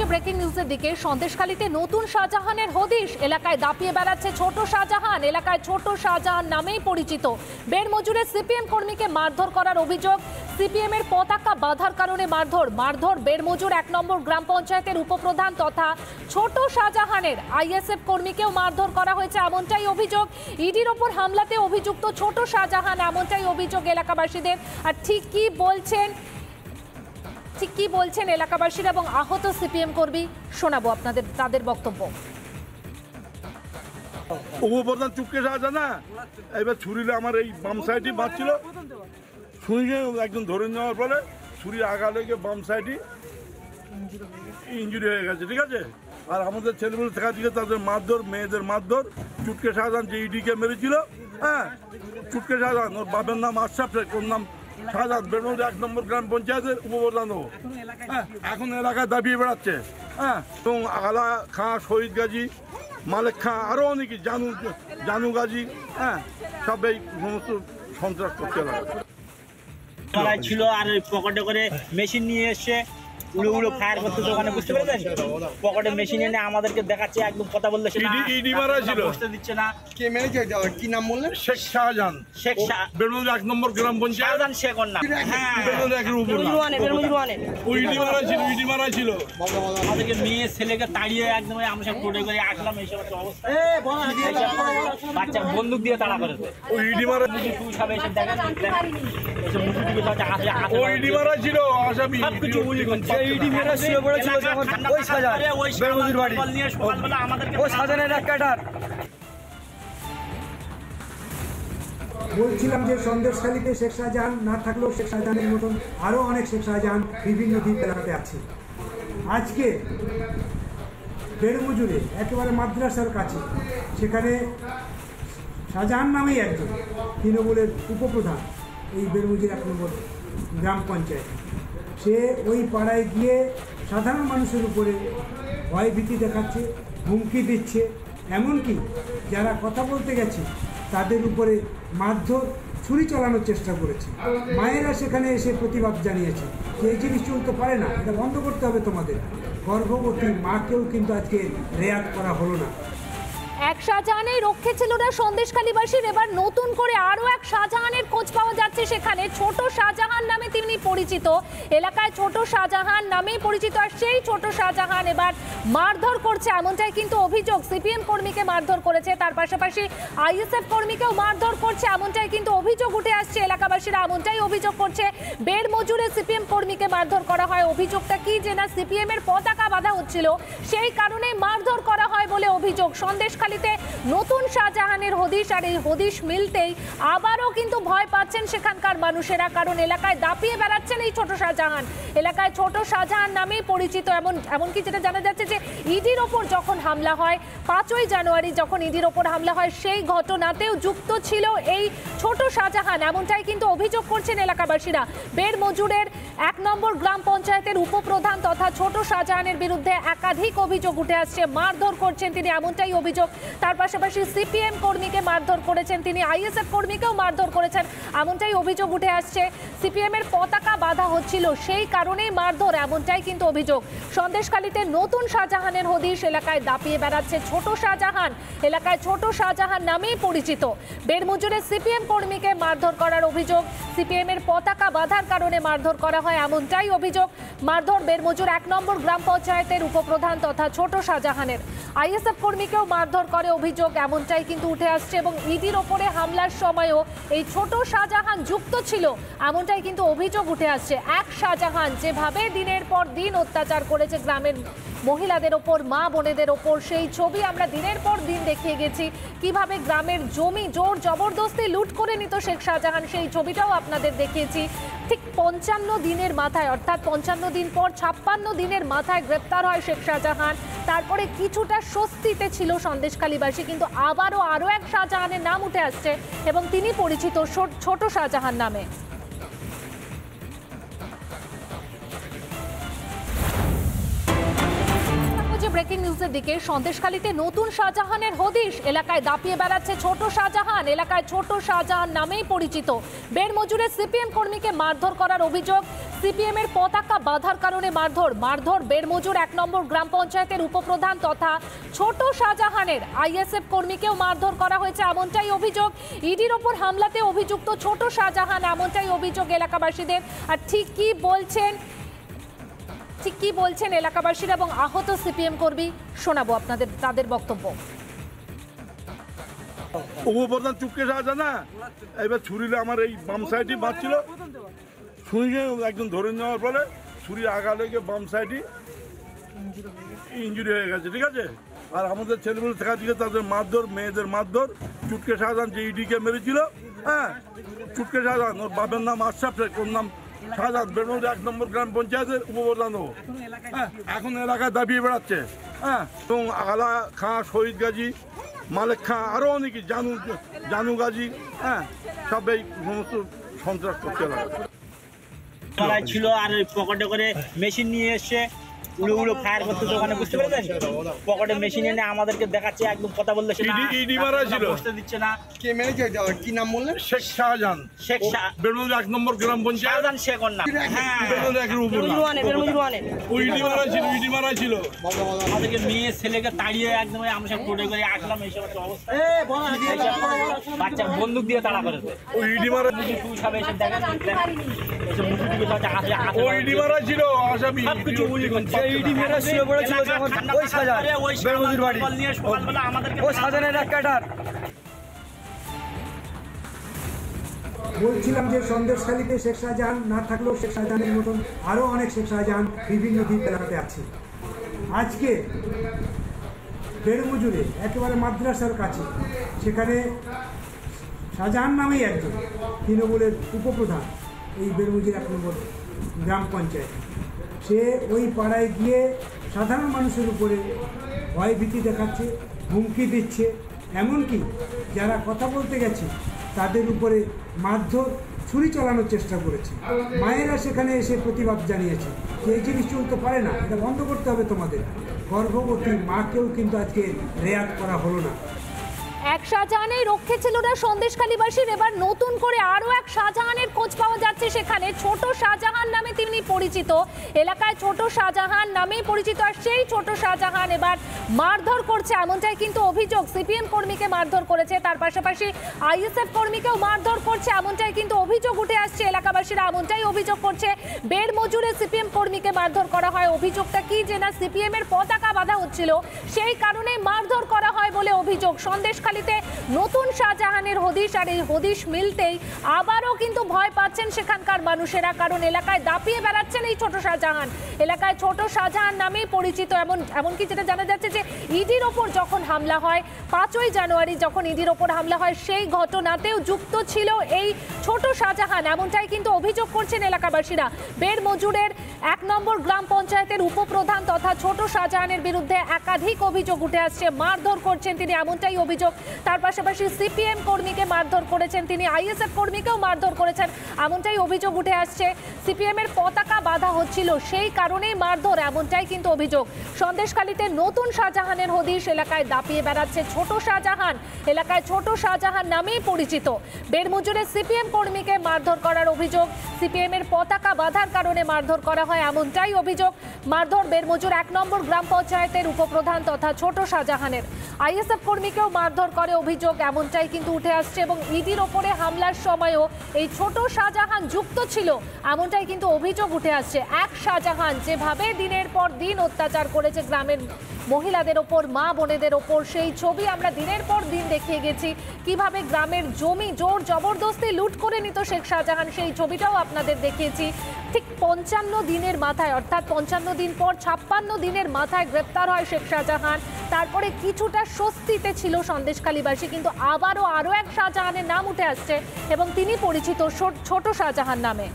Breaking নিউজের দিকে সন্দেশখালীতে নতুন শাহজাহানের হদিশ এলাকায় দাপিয়ে বেড়াচ্ছে ছোট শাহজাহান। এলাকায় ছোট শাহজাহান নামেই পরিচিত বেড় মজুরে সিপিএম কর্মীকে মারধর করার অভিযোগ। সিপিএম এর পতাকা বাধার কারণে মারধর বেড় মজুর 1 নম্বর গ্রাম পঞ্চায়েতের উপপ্রধান তথা ছোট শাহজাহানের আইএসএফ কর্মীকেও মারধর করা হয়েছে এমনটাই অভিযোগ। ইডির ওপর হামলাতে অভিযুক্ত ছোট শাহজাহান এমনটাই অভিযোগ এলাকাবাসীদের। আর ঠিক কি বলছেন এলাকাবাসীরা এবং আহত সিপিএম কর্মী শোনাবো আপনাদের তাদের বক্তব্য। উপপ্রধান চুপকে যাওয়া না, এবার ছুরিলে আমার এই বাম সাইডে বাঁচছিল, ছুরিকে একজন ধরে নেওয়ার ফলে ছুরি আগা লেগে বাম সাইডে ইঞ্জুরি হয়ে গেছে। ঠিক আছে, আর আমাদের ছেলেমেয়ে থাকা দিকে তাদের মারধর, মেয়েদের মারধর। চুটকে শাহজাহান যে ইডিকে মেরেছিল, হ্যাঁ, চুটকে শাহজাহান, ওর বাপের নাম আশরাফ শেখ, ওর নাম শাহজাহান, বেরমুজ 1 নম্বর গ্রাম পঞ্চায়েতের উপপ্রধান। ও হ্যাঁ, এখন এলাকায় দাবিয়ে বেড়াচ্ছে। হ্যাঁ, এবং আলা খাঁ, শহীদ গাজী, মালেক খাঁ, আরও অনেকে, জানু গাজী, হ্যাঁ, সব এই সমস্ত সন্ত্রাস করতে ছিল। আর পকেটে করে মেশিন নিয়ে এসছে, উড়ো ফায়ার করতে, ওখানে বুঝতে পেরেছেন, পকেটে মেশিন এনে আমাদেরকে দেখাচ্ছে, একদম কথা বললে বসতে দিচ্ছে না। কে মেরেছে, কি নাম বললেন? শেখ শাহজাহান, শেখ বেরমুজ 1 নম্বর গ্রাম পঞ্চায়েত, শাহজাহান শেখ ওর নাম। হ্যাঁ, ইডি মারা ছিল। আমাদেরকে মেয়ে ছেলেকে তাড়িয়ে একদম আমরা সব টোটে করে আসলাম। এইসব অবস্থা, বাচ্চা বন্দুক দিয়ে তাড়া করেছে। ওই ইডি মারা তুই সব এসব দেখেন, এসব মুখে দিকে ওই ইডি মারা ছিল আসামি। সবকিছু উলি করছে। ইডি মেরে শুয়ে পড়েছিল যখন ওই শাহজাহান বেরমুজির বাড়ি, ওই শাহজাহানের এক ক্যাডার। বলছিলাম যে সন্দেশখালীতে শেখ শাহজাহান না থাকলেও শেখ শাহজাহানের মতন আরও অনেক শেখ শাহজাহান বিভিন্ন দ্বীপ এলাকাতে আছে। আজকে বেড়মজুরে একেবারে মাদ্রাসার কাছে, সেখানে শাহজাহান নামেই একজন তৃণমূলের উপপ্রধান এই বেড়মজুর 1 নম্বর গ্রাম পঞ্চায়েত, সে ওই পাড়ায় গিয়ে সাধারণ মানুষের উপরে ভয়ভীতি দেখাচ্ছে, হুমকি দিচ্ছে, এমনকি যারা কথা বলতে গেছে তাদের উপরে মারধর, ছুরি চালানোর চেষ্টা করেছে। মায়েরা সেখানে এসে প্রতিবাদ জানিয়েছে যে এই জিনিস চলতে পারে না, এটা বন্ধ করতে হবে তোমাদের। গর্ভবতী মাকেও কিন্তু আজকে রেয়াত করা হলো না। এক শাহজাহানের রক্ষে ছিল না সন্দেশখালীবাসীর, এবার নতুন করে আরও এক শাহজাহানের খোঁজ পাওয়া যাচ্ছে। সেখানে ছোট শাহজাহান নামে তিনি পরিচিত, এলাকায় ছোট শাহজাহান নামেই পরিচিত। আর সেই ছোট শাহজাহান এবার মারধর করছে এমনটাই কিন্তু অভিযোগ। সিপিএম কর্মীকে মারধর করেছে, তার পাশাপাশি আইএসএফ কর্মীকেও মারধর করছে এমনটাই কিন্তু অভিযোগ উঠে আসছে। এলাকাবাসীরা এমনটাই অভিযোগ করছে, বেড় মজুরে সিপিএম কর্মীকে মারধর করা হয়। অভিযোগটা কি, যে না সিপিএম এর পতাকা বাঁধা হচ্ছিল, সেই কারণে মারধর করা হয় বলে অভিযোগ। সন্দেশখালী নতুন শাহজাহানের হদিশ, আর এই হদিশ মিলতেই আবারও কিন্তু ভয় পাচ্ছেন সেখানকার মানুষেরা, কারণ এলাকায় দাপিয়ে বেড়াচ্ছেন এই ছোট শাহজাহান। এলাকায় ছোট শাহজাহান নামেই পরিচিত। এমনকি যেটা জানা যাচ্ছে যে ইডির ওপর যখন হামলা হয় 5ই জানুয়ারি, যখন ইডির ওপর হামলা হয় সেই ঘটনাতেও যুক্ত ছিল এই ছোট শাহজাহান, এমনটাই কিন্তু অভিযোগ করছেন এলাকাবাসীরা। বেড় মজুরের 1 নম্বর গ্রাম পঞ্চায়েতের উপপ্রধান তথা ছোট শাহজাহানের বিরুদ্ধে একাধিক অভিযোগ উঠে আসছে, মারধর করছেন তিনি এমনটাই অভিযোগ। তার পাশাপাশি সিপিএম কর্মীকে মারধর করেছেন তিনি, আইএসএফ কর্মীকেও মারধর করেছেন এমনটাই অভিযোগ উঠে আসছে। সিপিএম এর পতাকা বাঁধা হচ্ছিল, সেই কারণেই মারধর এমনটাই কিন্তু অভিযোগ। সন্দেশখালীতে নতুন শাহজাহানের হদিশ, এলাকায় দাপিয়ে বেড়াচ্ছে ছোট শাহজাহান, এলাকায় ছোট শাহজাহান নামেই পরিচিত। বেড় মজুরে সিপিএম কর্মীকে মারধর করার অভিযোগ, সিপিএম এর পতাকা বাঁধার কারণে মারধর করা হয় এমনটাই অভিযোগ। মারধর বেড় মজুর 1 নম্বর গ্রাম পঞ্চায়েতের উপপ্রধান তথা ছোট শাহজাহানের, আইএসএফ কর্মীকেও মারধর করে অভিযোগ এমনটাই কিন্তু উঠে আসছে। এবং ইডির ওপরে হামলার সময়ও এই ছোট শাহজাহান যুক্ত ছিল এমনটাই কিন্তু অভিযোগ উঠে আসছে। এক শাহজাহান যেভাবে দিনের পর দিন অত্যাচার করেছে গ্রামের মহিলাদের ওপর, মা বোনেদের ওপর, সেই ছবি আমরা দিনের পর দিন দেখিয়ে গেছি। কিভাবে গ্রামের জমি জোর জবরদস্তি লুট করে নিত শেখ শাহজাহান, সেই ছবিটাও আপনাদের দেখিয়েছি। ঠিক 55 দিনের মাথায়, অর্থাৎ 55 দিন পর 56 দিনের মাথায় গ্রেপ্তার হয় শেখ শাহজাহান। তারপরে কিছুটা স্বস্তিতে ছিল সন্দেশখালীবাসী, কিন্তু আরও এক শাহজাহানের নাম উঠে আসছে এবং তিনি পরিচিত ছোট শাহজাহান নামে। ব্রেকিং নিউজের দিকে। সন্দেশখালীতে নতুন শাহজাহানের হদিশ, এলাকায় দাপিয়ে বেড়াচ্ছে ছোট শাহজাহান। এলাকায় ছোট শাহজাহান নামেই পরিচিত বেড় মজুরে সিপিএম কর্মীকে মারধর করার অভিযোগ। সিপিএম এর পতাকা বাধার কারণে মারধর বেড় মজুর 1 নম্বর গ্রাম পঞ্চায়েতের উপপ্রধান তথা ছোট শাহজাহানের আইএসএফ কর্মীকেও মারধর করা হয়েছে, এমনটাই অভিযোগ। ইডির ওপর হামলাতে অভিযুক্ত ছোট শাহজাহান, এমনটাই অভিযোগ এলাকাবাসীদের। আর ঠিক কি বলছেন এলাকাবাসীরা এবং আহত সিপিএম কর্মী, শোনাবো আপনাদের তাদের বক্তব্য। উপপ্রধান চুপকে শাহজাহান না, এবার ছুরিলে আমার এই বাম সাইডে বাঁচছিল, ছুরিকে একজন ধরে নেওয়ার পরে ছুরি আগা লেগে বাম সাইডে ইঞ্জুরি হয়ে গেছে, ঠিক আছে। আর আমাদের ছেলেমেয়ে থাকা দিকে তাদের মারধর, মেয়েদের মারধর। চুটকে শাহজাহান যে ইডিকে মেরেছিল, হ্যাঁ, চুটকে শাহজাহান, ওর বাবার নাম আশরাফ শেখ, ওর নাম শাহজাহান, বেরমুজ 1 নম্বর গ্রাম পঞ্চায়েতের উপপ্রধান। ও হ্যাঁ, এখন এলাকায় দাবিয়ে বেড়াচ্ছে, হ্যাঁ। এবং আলা খাঁ, শহীদ গাজী, মালেক খাঁ, আরও অনেকে, জানু গাজী, হ্যাঁ, সব এই সমস্ত সন্ত্রাস করতে লড়াই ছিল। আর ওই পকেটে করে মেশিন নিয়ে এসছে, উড়ো ফায়ার করতেছে ওখানে, বুঝতে পেরেছেন? পকেটে মেশিন এনে আমাদেরকে দেখাচ্ছে, একদম কথা বললে ইডি মারা ছিল, বসতে দিচ্ছে না। কে মেরেছে? কি নাম বললেন? শেখ শাহজাহান, শেখ বেরমুজ 1 নম্বর গ্রাম পঞ্চায়েত, শাহজাহান শেখ ওর নাম। হ্যাঁ, বেরমুজ 1 এর উপর ইডি মারা ছিল। আমাদেরকে মেয়ে ছেলেকে তাড়িয়ে একদম আমরা সব টোটে করে আসলাম, এইসব একটা অবস্থা। বাচ্চা বন্দুক দিয়ে তাড়া করেছে। ওই ইডি মারা, তুই সব এসে দেখেন, এসে মুখে ওই ইডি মারা ছিল আসামি। সবকিছু গুলি করছে। ইডি মেরেছিল বলেছিল যখন ওই শাহজাহান বেরমুজির বাড়ি, ওই শাহজাহানের এক ক্যাডার। বলছিলাম যে সন্দেশখালীতে শেখ শাহজাহান না থাকলেও শেখ শাহজাহানের মতন আরও অনেক শেখ শাহজাহান বিভিন্ন দ্বীপ এলাকাতে আছে। আজকে বেড়মজুরে একেবারে মাদ্রাসার কাছে, সেখানে শাহজাহান নামেই একজন তৃণমূলের উপপ্রধান এই বেড়মজুর 1 নম্বর গ্রাম পঞ্চায়েত, সে ওই পাড়ায় গিয়ে সাধারণ মানুষের উপরে ভয়ভীতি দেখাচ্ছে, হুমকি দিচ্ছে, এমনকি যারা কথা বলতে গেছে তাদের উপরে মারধর, ছুরি চালানোর চেষ্টা করেছে। মায়েরা সেখানে এসে প্রতিবাদ জানিয়েছে যে এই জিনিস চলতে পারে না, এটা বন্ধ করতে হবে তোমাদের। গর্ভবতী মাকেও কিন্তু আজকে রেয়াত করা হলো না। এক শাহজাহানের রক্ষে ছিল না সন্দেশখালীবাসীর, এবার নতুন করে আরও এক শাহজাহানের খোঁজ পাওয়া যাচ্ছে সেখানে। ছোট শাহজাহান নামে তিনি পরিচিত, এলাকায় ছোট শাহজাহান নামেই পরিচিত। আর সেই ছোট শাহজাহান এবার মারধর করছে, এমনটাই কিন্তু অভিযোগ। সিপিএম কর্মীকে মারধর করেছে, তার পাশাপাশি আইএসএফ কর্মীকেও মারধর করছে, এমনটাই কিন্তু অভিযোগ উঠে আসছে। এলাকাবাসীরা এমনটাই অভিযোগ করছে, বেড় মজুরে সিপিএম কর্মীকে মারধর করা হয়। অভিযোগটা কি, যে না সিপিএম এর পতাকা বাঁধা হচ্ছিল, সেই কারণে মারধর করা হয় বলে অভিযোগ। সন্দেশখালীতে নতুন শাহজাহানের হদিশ, আর এই হদিশ মিলতেই আবারও কিন্তু ভয় পাচ্ছেন সেখানকার মানুষেরা, কারণ এলাকায় দাপিয়ে বেড়াচ্ছেন এই ছোট শাহজাহান। এলাকায় ছোট শাহজাহান নামেই পরিচিত। এমনকি যেটা জানা যাচ্ছে যে ইডির ওপর যখন হামলা হয়, 5ই জানুয়ারি যখন ইডির ওপর হামলা হয়, সেই ঘটনাতেও যুক্ত ছিল এই ছোট শাহজাহান, এমনটাই কিন্তু অভিযোগ করছেন এলাকাবাসীরা। বেড় মজুরের 1 নম্বর গ্রাম পঞ্চায়েতের উপপ্রধান তথা ছোট শাহজাহানের বিরুদ্ধে একাধিক অভিযোগ উঠে আসছে। মারধর করছেন তিনি, এমনটাই অভিযোগ। তার পাশাপাশি সিপিএম কর্মীকে মারধর করেছেন তিনি, আইএসএফ কর্মীকেও মারধর করেছেন, এমনটাই অভিযোগ উঠে আসছে। সিপিএম এর পতাকা বাঁধা হচ্ছিল, সেই কারণেই মারধর, এমনটাই কিন্তু অভিযোগ। সন্দেশখালীতে নতুন শাহজাহানের হদিশ, এলাকায় দাপিয়ে বেড়াচ্ছে ছোট শাহজাহান, এলাকায় ছোট শাহজাহান নামেই পরিচিত। বেড় মজুরে সিপিএম কর্মীকে মারধর করার অভিযোগ, সিপিএম এর পতাকা বাঁধার কারণে মারধর করা হয়, এমনটাই অভিযোগ। মারধর বেড় মজুর 1 নম্বর গ্রাম পঞ্চায়েতের উপপ্রধান তথা ছোট শাহজাহানের। আইএসএফ কর্মীকেও মারধর করে অভিযোগ, এমনটাই কিন্তু উঠে আসছে। এবং ইডির ওপরে হামলার সময়ও এই ছোট শাহজাহান যুক্ত ছিল, এমনটাই কিন্তু অভিযোগ উঠে আসছে। এক শাহজাহান যেভাবে দিনের পর দিন অত্যাচার করেছে গ্রামের মহিলাদের ওপর, মা বোনেদের ওপর, সেই ছবি আমরা দিনের পর দিন দেখিয়ে গেছি। কিভাবে গ্রামের জমি জোর জবরদস্তি লুট করে নিত শেখ শাহজাহান, সেই ছবিটাও আপনাদের দেখিয়েছি। ঠিক 55 দিনের মাথায়, অর্থাৎ 55 দিন পর 56 দিনের মাথায় গ্রেপ্তার হয় শেখ শাহজাহান। তারপরে কিছুটা স্বস্তিতে ছিল সন্দেশখালীবাসী, কিন্তু আরও এক শাহজাহানের নাম উঠে আসছে এবং তিনি পরিচিত ছোট শাহজাহান নামে।